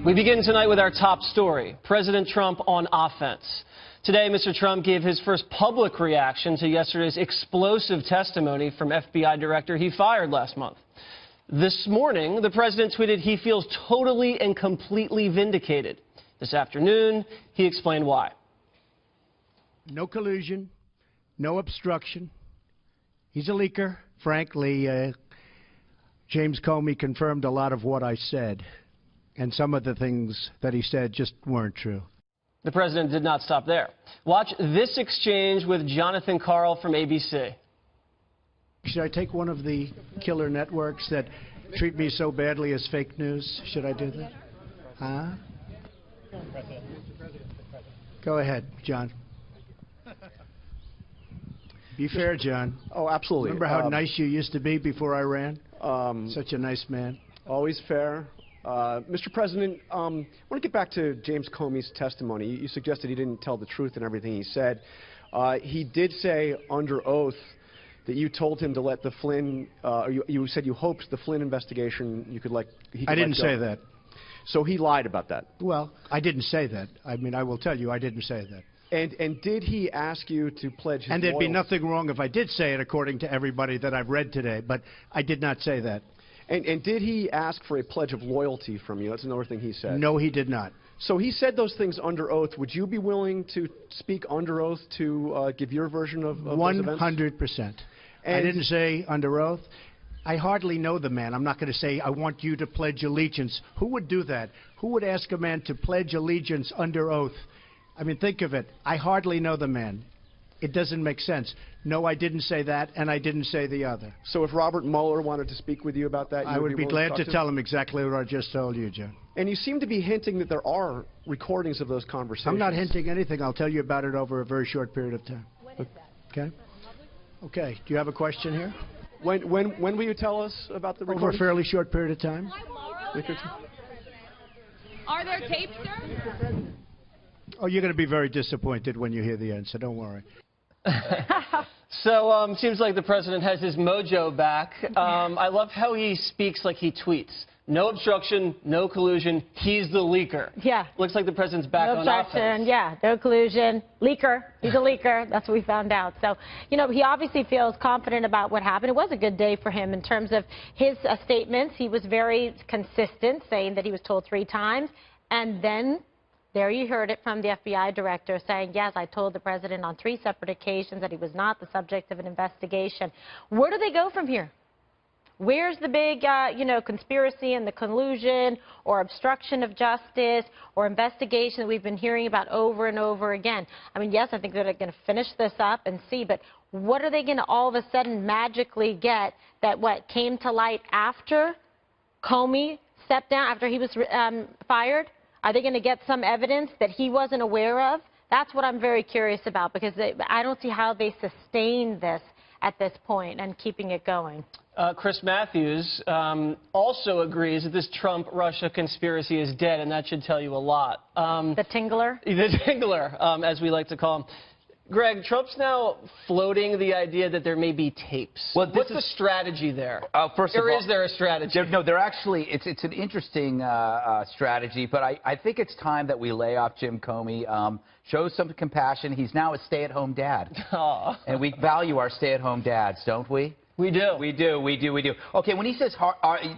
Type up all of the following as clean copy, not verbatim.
We begin tonight with our top story, President Trump on offense. Today, Mr. Trump gave his first public reaction to yesterday's explosive testimony from FBI director he fired last month. This morning, the president tweeted he feels totally and completely vindicated. This afternoon, he explained why. No collusion, no obstruction. He's a leaker. Frankly, James Comey confirmed a lot of what I said. And some of the things that he said just weren't true. The president did not stop there. Watch this exchange with Jonathan Karl from ABC. Should I take one of the killer networks that treat me so badly as fake news? Should I do that? Huh? Go ahead, John. Be fair, John. Oh, absolutely. Remember how nice you used to be before I ran? Such a nice man. Always fair. Mr. President, I want to get back to James Comey's testimony. You suggested he didn't tell the truth in everything he said. He did say under oath that you told him to let the Flynn, you said you hoped the Flynn investigation he could let go. I didn't say that. So he lied about that. Well, I didn't say that. I mean, I will tell you, I didn't say that. And did he ask you to pledge his And there'd loyalty? be nothing wrong if I did say it, according to everybody that I've read today, but I did not say that. And did he ask for a pledge of loyalty from you? That's another thing he said. No, he did not. So he said those things under oath. Would you be willing to speak under oath to give your version of those events? 100%. I didn't say under oath. I hardly know the man. I'm not going to say, I want you to pledge allegiance. Who would do that? Who would ask a man to pledge allegiance under oath? I mean, think of it. I hardly know the man. It doesn't make sense. No, I didn't say that, and I didn't say the other. So if Robert Mueller wanted to speak with you about that, I would be glad to tell him exactly what I just told you, John. And you seem to be hinting that there are recordings of those conversations. I'm not hinting anything. I'll tell you about it over a very short period of time. When is that? Okay? Okay. Do you have a question here? When will you tell us about the recordings? Over a fairly short period of time. Are there tapes, sir? Oh, you're going to be very disappointed when you hear the answer. Don't worry. So, seems like the president has his mojo back. I love how he speaks like he tweets. No obstruction, no collusion. He's the leaker. Yeah. Looks like the president's back on offense. Yeah, no collusion. Leaker. He's a leaker. That's what we found out. So, you know, he obviously feels confident about what happened. It was a good day for him in terms of his statements. He was very consistent, saying that he was told 3 times. And then there you heard it from the FBI director saying, yes, I told the president on 3 separate occasions that he was not the subject of an investigation. Where do they go from here? Where's the big, conspiracy and the collusion or obstruction of justice or investigation that we've been hearing about over and over again? I mean, yes, I think they're going to finish this up and see, but what are they going to all of a sudden magically get that what came to light after Comey stepped down, after he was fired? Are they going to get some evidence that he wasn't aware of? That's what I'm very curious about, because I don't see how they sustain this at this point and keeping it going. Chris Matthews also agrees that this Trump-Russia conspiracy is dead, and that should tell you a lot. The Tingler? The Tingler, as we like to call him. Greg, Trump's now floating the idea that there may be tapes. Well, what's the strategy there? First of all, is there a strategy? They're actually, it's an interesting strategy, but I think it's time that we lay off Jim Comey, show some compassion. He's now a stay-at-home dad. Aww. And we value our stay-at-home dads, don't we? We do. We do. Okay, when he says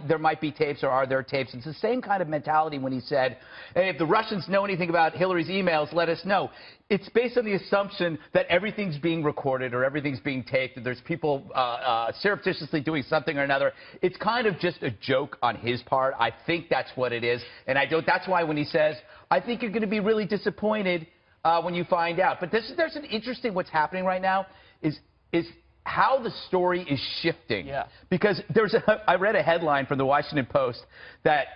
there might be tapes or are there tapes, it's the same kind of mentality when he said, hey, if the Russians know anything about Hillary's emails, let us know. It's based on the assumption that everything's being recorded or everything's being taped, that there's people surreptitiously doing something or another. It's kind of just a joke on his part. I think that's what it is. And that's why when he says, I think you're going to be really disappointed when you find out. But there's an interesting, what's happening right now is how the story is shifting. Yeah. Because I read a headline from the Washington Post that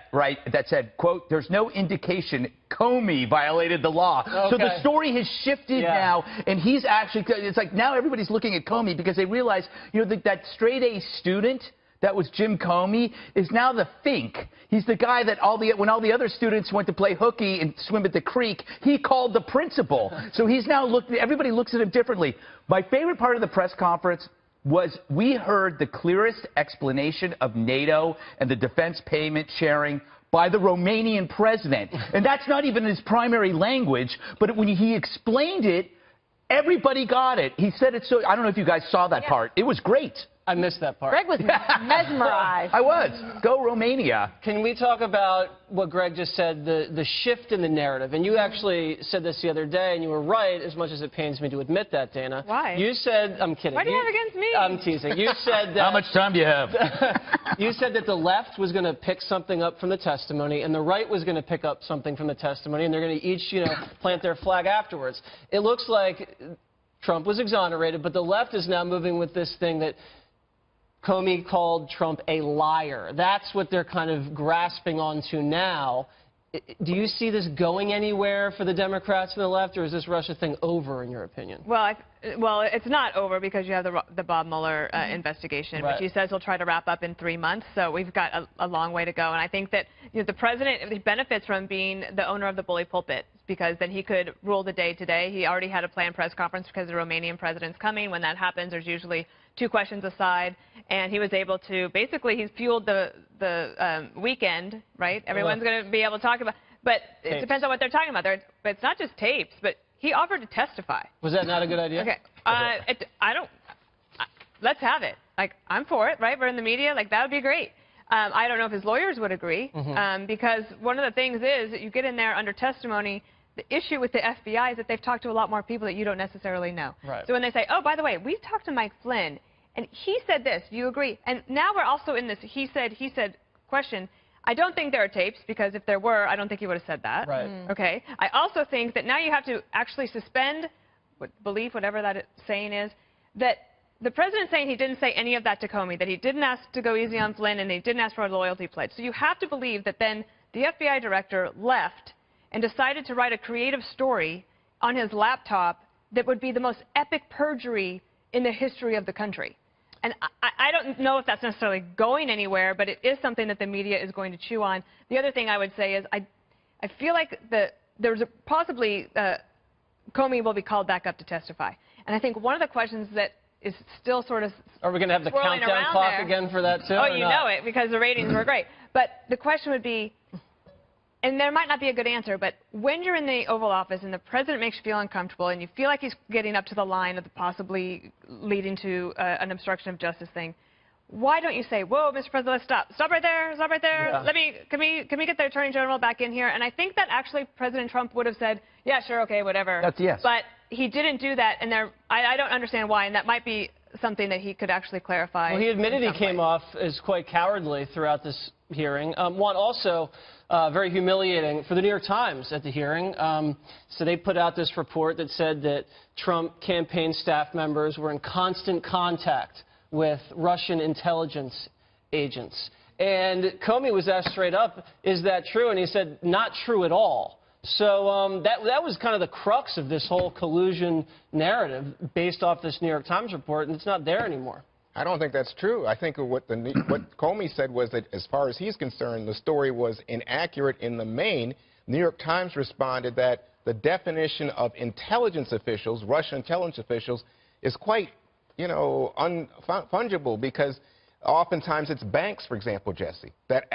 said, quote, there's no indication Comey violated the law. Okay. So the story has shifted now, and he's actually, it's like now everybody's looking at Comey because they realize, that straight-A student that was Jim Comey is now the Fink. He's the guy that when all the other students went to play hooky and swim at the creek, he called the principal. So he's now everybody looks at him differently. My favorite part of the press conference was we heard the clearest explanation of NATO and the defense payment sharing by the Romanian president. And that's not even his primary language, but when he explained it, everybody got it. He said it so, I don't know if you guys saw that part. It was great. I missed that part. Greg was mesmerized. I was. Go Romania. Can we talk about what Greg just said, the shift in the narrative? And you actually said this the other day, and you were right, as much as it pains me to admit that, Dana. Why? You said, I'm kidding. What do you have against me? I'm teasing. You said that... How much time do you have? You said that the left was going to pick something up from the testimony, and the right was going to pick up something from the testimony, and they're going to each, plant their flag afterwards. It looks like Trump was exonerated, but the left is now moving with this thing that Comey called Trump a liar. That's what they're kind of grasping onto now. Do you see this going anywhere for the Democrats and the left, or is this Russia thing over, in your opinion? Well, it's not over because you have the Bob Mueller investigation, Right. which he says he'll try to wrap up in 3 months. So we've got a long way to go. And I think that the president benefits from being the owner of the bully pulpit, because then he could rule the day today. He already had a planned press conference because the Romanian president's coming. When that happens, there's usually 2 questions aside, and he was able to basically he's fueled the weekend, right? Everyone's going to be able to talk about, but it Tapes. depends on what they're talking about. But it's not just tapes, but he offered to testify. Was that not a good idea? Okay, let's have it. Like, I'm for it, right? We're in the media, like that would be great. I don't know if his lawyers would agree, because one of the things is that you get in there under testimony. The issue with the FBI is that they've talked to a lot more people that you don't necessarily know. Right. So when they say, oh, by the way, we've talked to Mike Flynn, and he said this, do you agree? And now we're also in this he said question. I don't think there are tapes, because if there were, I don't think he would have said that. Right. Okay. I also think that now you have to actually suspend belief, whatever that saying is, that the president's saying he didn't say any of that to Comey, that he didn't ask to go easy on Flynn, and he didn't ask for a loyalty pledge. So you have to believe that then the FBI director left and decided to write a creative story on his laptop that would be the most epic perjury in the history of the country. And I don't know if that's necessarily going anywhere, but it is something that the media is going to chew on. The other thing I would say is I feel like there's possibly Comey will be called back up to testify. And I think one of the questions that is still sort of Are we going to have the swirling countdown around clock there. again for that, too? Oh, or you not? know it, because the ratings were great. But the question would be, and there might not be a good answer, but when you're in the Oval Office and the president makes you feel uncomfortable and you feel like he's getting up to the line of the possibly leading to an obstruction of justice thing, why don't you say, whoa, Mr. President, let's stop. Stop right there. Stop right there. Yeah. Can we get the Attorney General back in here? And I think that actually President Trump would have said, yeah, sure, okay, whatever. That's yes. But he didn't do that, and I don't understand why, and that might be something that he could actually clarify. Well, he admitted in he some came way. off as quite cowardly throughout this hearing. One also very humiliating for the New York Times at the hearing. So they put out this report that said that Trump campaign staff members were in constant contact with Russian intelligence agents. And Comey was asked straight up, is that true? And he said, not true at all. So that was kind of the crux of this whole collusion narrative based off this New York Times report, and it's not there anymore. I don't think that's true. I think what Comey said was that as far as he's concerned, the story was inaccurate in the main. New York Times responded that the definition of intelligence officials, Russian intelligence officials, is quite, fungible, because oftentimes it's banks, for example, Jesse, that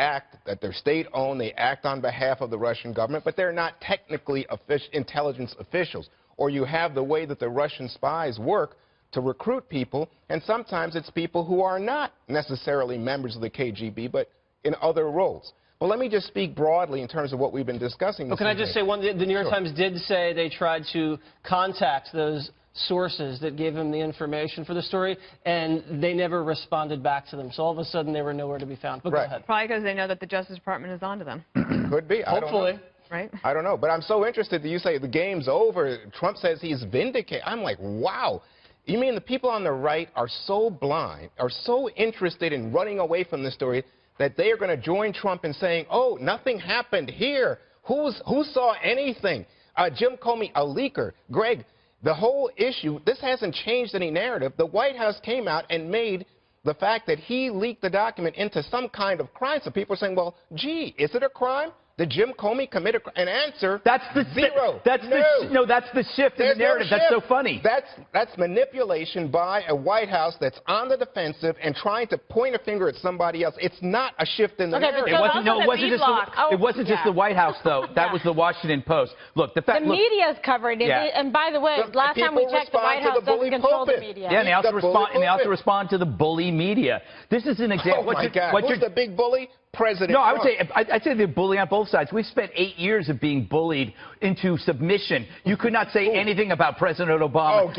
they're state-owned, they act on behalf of the Russian government, but they're not technically intelligence officials. Or you have the way that the Russian spies work to recruit people, and sometimes it's people who are not necessarily members of the KGB, but in other roles. But let me just speak broadly in terms of what we've been discussing this Can I just say one? The New York Times did say they tried to contact those sources that gave them the information for the story, and they never responded back to them. So all of a sudden, they were nowhere to be found. But go ahead. Probably because they know that the Justice Department is onto them. Could be. I don't know. Hopefully. Right? I don't know. But I'm so interested that you say the game's over. Trump says he's vindicated. I'm like, wow. You mean the people on the right are so blind, are so interested in running away from this story, that they are going to join Trump in saying, oh, nothing happened here. Who saw anything? Jim Comey, a leaker. Greg, the whole issue, this hasn't changed any narrative. The White House came out and made the fact that he leaked the document into some kind of crime. So people are saying, well, gee, is it a crime? Did Jim Comey commit an answer? That's the zero. That's the shift in the narrative. That's so funny. That's manipulation by a White House that's on the defensive and trying to point a finger at somebody else. It's not a shift in the narrative. It wasn't just the White House though. That was the Washington Post. Look, the media's covering it. Yeah. And by the way, last time we checked, the White House doesn't control the media. Yeah, and they also respond to the bully media. This is an example. Oh my God! Who's the big bully? President No, Trump. I'd say they're bullying on both sides. We've spent 8 years of being bullied into submission. You could not say anything about President Obama.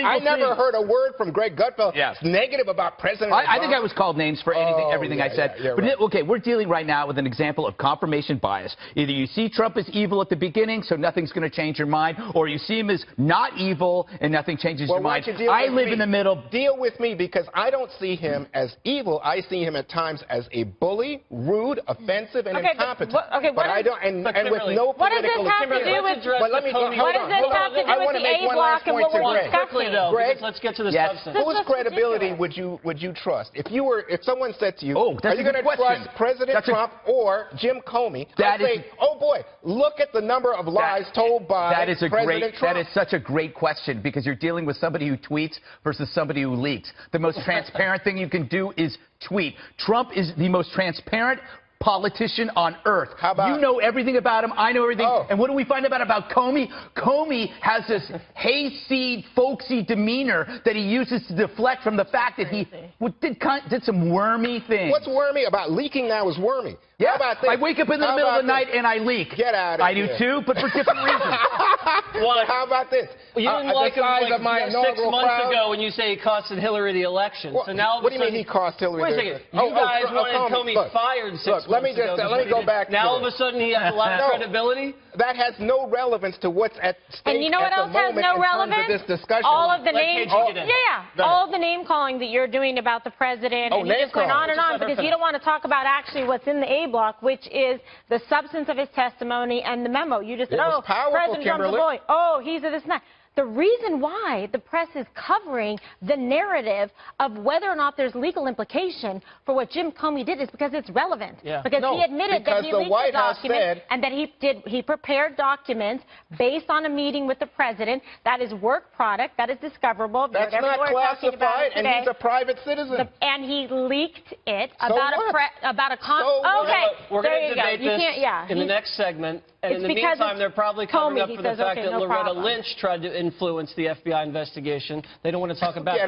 I never heard a word from Greg Gutfeld negative about President Obama. I think I was called names for everything I said. Okay, we're dealing right now with an example of confirmation bias. Either you see Trump as evil at the beginning, so nothing's going to change your mind, or you see him as not evil and nothing changes your mind. I live in the middle. Deal with me, because I don't see him as evil. I see him at times as a bully, rude, offensive, and incompetent. But I don't, and with no political. What does this have to do with? But let me hold on. What does this have to do with the A block and what we're discussing? Greg, let's get to the substance. Whose credibility would you trust if someone said to you, are you going to trust President Trump or Jim Comey? I'd say, oh boy, look at the number of lies told by President Trump. That is such a great question, because you're dealing with somebody who tweets versus somebody who leaks. The most transparent thing you can do is tweet. Trump is the most transparent politician on earth. How about, you know everything about him. I know everything. And what do we find about Comey? Comey has this hayseed, folksy demeanor that he uses to deflect from the fact that he did some wormy things. What's wormy about leaking now is wormy. Yeah, how about this? I wake up in the middle of the night and I leak. Get out of here. I do too, but for different reasons. What? How about this? Well, you didn't like him like 6 months ago when you say he costed Hillary the election. Well, so now what do you mean he cost Hillary? Wait a second. You guys wanted Comey fired 6 months ago. Let me go back. Now all of a sudden he has a lot of credibility? That has no relevance to what's at stake. And you know what else has no relevance? This discussion. All of the name, all of the name calling that you're doing about the president, and you just went on and on because you don't want to talk about actually what's in the A block, which is the substance of his testimony and the memo. You just said, oh, President Trump's a boy. Oh, he's a this and that. The reason why the press is covering the narrative of whether or not there's legal implication for what Jim Comey did is because it's relevant. Yeah. Because he admitted that he leaked the document and that he prepared documents based on a meeting with the president. That is work product. That is discoverable. That's not classified, and he's a private citizen. And he leaked it So about okay, we're going to there debate this in the next segment. And in the meantime, they're probably covering up for the fact that Loretta Lynch tried to influence the FBI investigation. They don't want to talk about that.